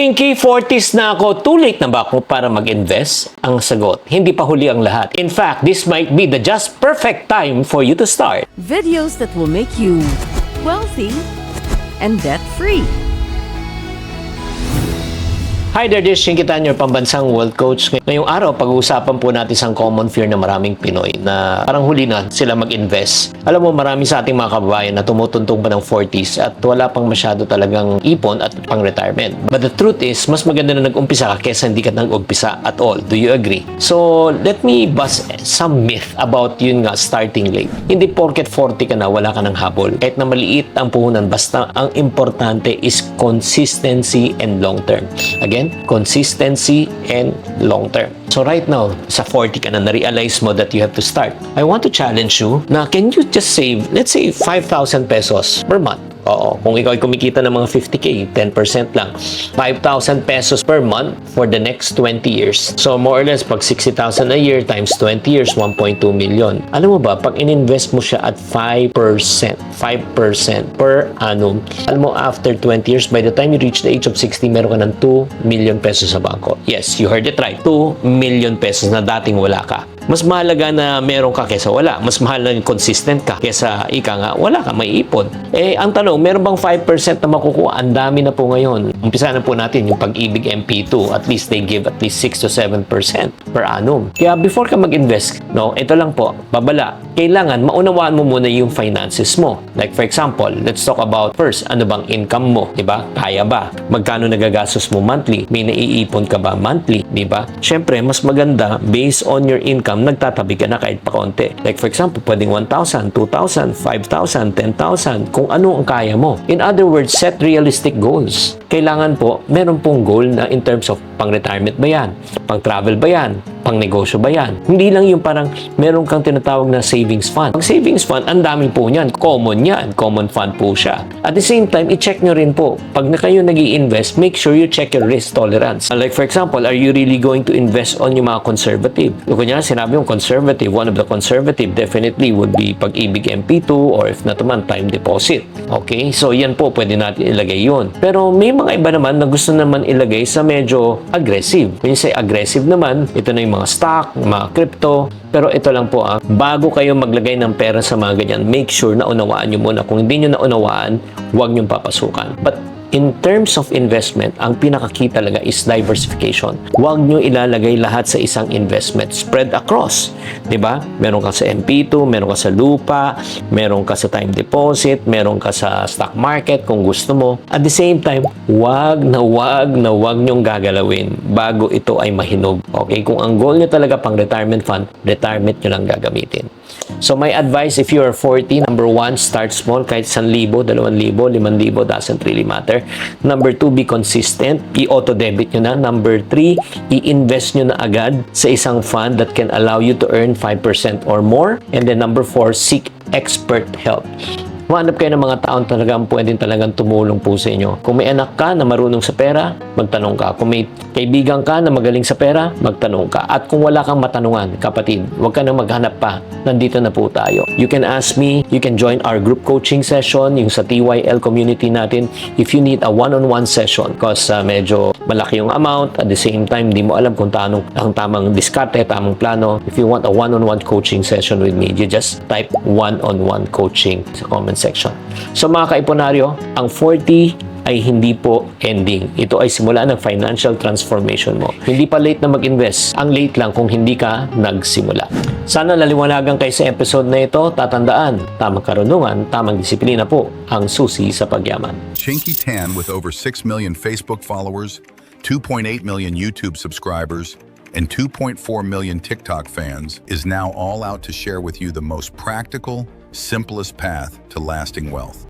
Chinky, 40s na ako. Too late na ba ako para mag-invest? Ang sagot, hindi pa huli ang lahat. In fact, this might be the just perfect time for you to start. Videos that will make you wealthy and debt-free. Hi there, this is Chinky Tan, your pambansang wealth coach. Ngayong araw, pag-uusapan po natin isang common fear ng maraming Pinoy na parang huli na sila mag-invest. Alam mo, marami sa ating mga kababayan na tumutuntong pa ng 40s at wala pang masyado talagang ipon at pang-retirement. But the truth is, mas maganda na nag-umpisa ka kesa hindi ka nag-umpisa at all. Do you agree? So, let me bust some myth about yun nga, starting late. Hindi porket 40 ka na, wala ka ng habol. Kahit na maliit ang puhunan, basta ang importante is consistency and long term. Again, consistency and long term. So right now, sa 40 ka na, na-realize mo that you have to start. I want to challenge you na can you just save, let's say, 5,000 pesos per month? Oo, kung ikaw ay kumikita ng mga 50K, 10% lang. 5,000 pesos per month for the next 20 years. So more or less, pag 60,000 a year times 20 years, 1.2 million. Alam mo ba, pag in-invest mo siya at 5% per annum, alam mo, after 20 years, by the time you reach the age of 60, meron ka ng 2 million pesos sa bangko. Yes, you heard it right. 2 million pesos na dating wala ka. Mas mahalaga na meron ka kesa wala. Mas mahal na consistent ka kesa ika nga wala ka, may ipon. Eh, ang tanong, meron bang 5% na makukuha? Ang dami na po ngayon. Umpisa na po natin yung Pag-ibig MP2. At least they give at least 6 to 7% per annum. Kaya before ka mag-invest, no, ito lang po, babala. Kailangan maunawaan mo muna yung finances mo. Like for example, let's talk about first, ano bang income mo? Diba? Kaya ba? Magkano nagagastos mo monthly? May naiipon ka ba monthly? Diba? Siyempre, mas maganda based on your income, nagtatabi ka na kahit pa konti. Like for example, pwedeng 1,000, 2,000, 5,000, 10,000, kung ano ang kaya mo. In other words, set realistic goals. Kailangan po, meron pong goal na in terms of pang-retirement ba yan? Pang-travel ba yan? Pang-negosyo ba yan? Hindi lang yung parang meron kang tinatawag na savings fund. Pag savings fund, ang dami po niyan. Common yan. Common fund po siya. At the same time, i-check nyo rin po. Pag na kayo nag-i-invest, make sure you check your risk tolerance. Like for example, are you really going to invest on yung mga conservative? Kung kunyari, sinabi yung conservative, one of the conservative definitely would be Pag-ibig MP2 or if not naman, time deposit. Okay? So, yan po, pwede natin ilagay yun. Pero may mga iba naman na gusto naman ilagay sa medyo aggressive. When you say aggressive naman, ito na yung mga stock, mga crypto. Pero ito lang po, bago kayo maglagay ng pera sa mga ganyan, make sure na unawaan nyo muna. Kung hindi nyo naunawaan, huwag nyo papasukan. But in terms of investment, ang pinaka-key talaga is diversification. Huwag nyo ilalagay lahat sa isang investment. Spread across. Diba? Meron ka sa MP2, meron ka sa lupa, meron ka sa time deposit, meron ka sa stock market kung gusto mo. At the same time, huwag nyong gagalawin bago ito ay mahinog. Okay? Kung ang goal nyo talaga pang retirement fund, retirement nyo lang gagamitin. So my advice, if you are 40, number 1, start small. Kahit 1,000, 2,000, 5,000, doesn't really matter. Number 2, be consistent. I-auto-debit nyo na. Number 3, i-invest nyo na agad sa isang fund that can allow you to earn 5% or more. And then number 4, seek expert help. Humanap kayo ng mga taong talagang pwedeng talagang tumulong po sa inyo. Kung may anak ka na marunong sa pera, magtanong ka. Kung may kaibigan ka na magaling sa pera, magtanong ka. At kung wala kang matanungan, kapatid, huwag ka na maghanap pa. Nandito na po tayo. You can ask me, you can join our group coaching session, yung sa TYL community natin, if you need a one-on-one session. Because medyo malaki yung amount, at the same time, di mo alam kung tanong ang tamang diskarte, tamang plano. If you want a one-on-one coaching session with me, you just type one-on-one coaching sa comment section. So mga kaiponaryo, ang 40 ay hindi po ending. Ito ay simula ng financial transformation mo. Hindi pa late na mag-invest. Ang late lang kung hindi ka nagsimula. Sana naliwanagan kayo sa episode na ito. Tatandaan, tamang karunungan, tamang disiplina po ang susi sa pagyaman. Chinky Tan, with over 6 million Facebook followers, 2.8 million YouTube subscribers, and 2.4 million TikTok fans, is now all out to share with you the most practical, simplest path to lasting wealth.